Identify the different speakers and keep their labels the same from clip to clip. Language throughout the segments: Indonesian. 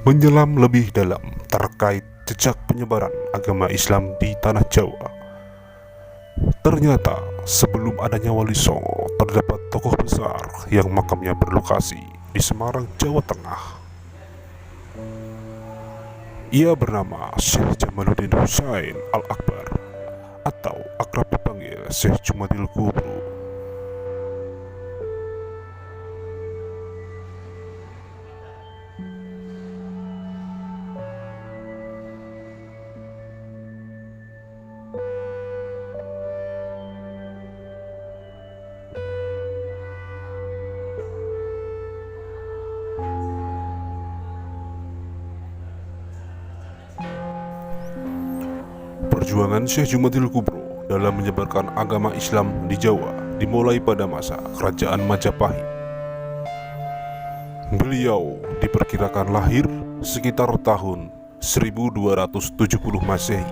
Speaker 1: menyelam lebih dalam terkait jejak penyebaran agama Islam di tanah Jawa. Ternyata sebelum adanya Wali Songo, terdapat tokoh besar yang makamnya berlokasi di Semarang, Jawa Tengah. Ia bernama Syekh Jamaluddin Husain Al-Akbar, atau akrab dipanggil Syekh Jumadil Kubro. Perjuangan Syekh Jumadil Kubro dalam menyebarkan agama Islam di Jawa dimulai pada masa Kerajaan Majapahit. Beliau diperkirakan lahir sekitar tahun 1270 Masehi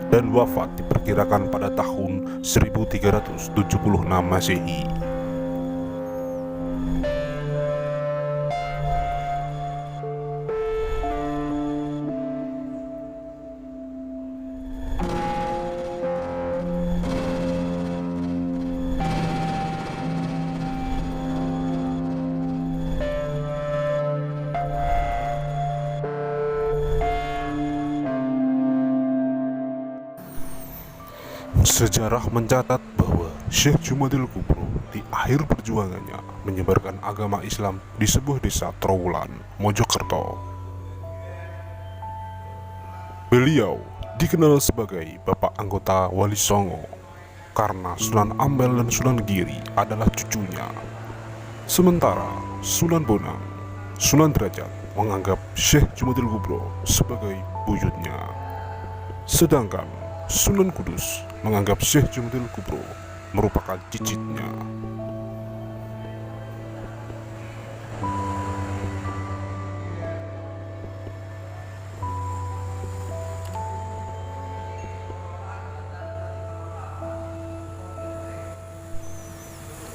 Speaker 1: dan wafat diperkirakan pada tahun 1376 Masehi. Sejarah mencatat bahwa Syekh Jumadil Kubro di akhir perjuangannya menyebarkan agama Islam di sebuah desa Trowulan, Mojokerto. Beliau dikenal sebagai Bapak Anggota Wali Songo karena Sunan Ampel dan Sunan Giri adalah cucunya. Sementara Sunan Bonang, Sunan Derajat menganggap Syekh Jumadil Kubro sebagai buyutnya. Sedangkan Sunan Kudus menganggap Syekh Jumadil Kubro merupakan cicitnya.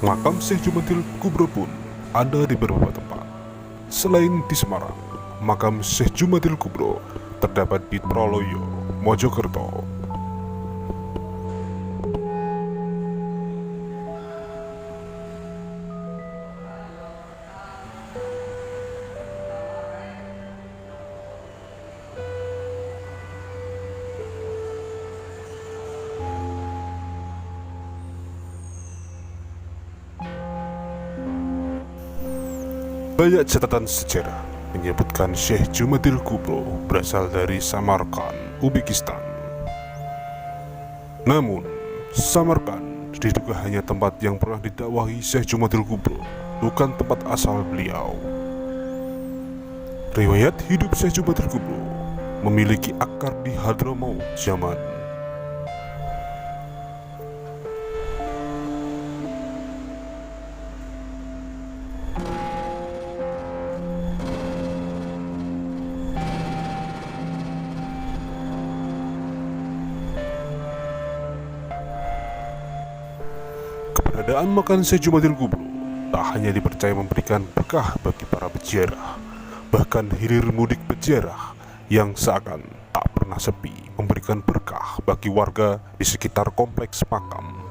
Speaker 1: Makam Syekh Jumadil Kubro pun ada di beberapa tempat. Selain di Semarang, makam Syekh Jumadil Kubro terdapat di Troloyo, Mojokerto. Banyak catatan sejarah menyebutkan Syekh Jumadil Kubro berasal dari Samarkand, Uzbekistan. Namun, Samarkand diduga hanya tempat yang pernah didakwahi Syekh Jumadil Kubro, bukan tempat asal beliau. Riwayat hidup Syekh Jumadil Kubro memiliki akar di Hadramaut, Yaman. Keberadaan makam Syekh Jumadil Kubro tak hanya dipercaya memberikan berkah bagi para peziarah, bahkan hilir mudik peziarah yang seakan tak pernah sepi memberikan berkah bagi warga di sekitar kompleks makam.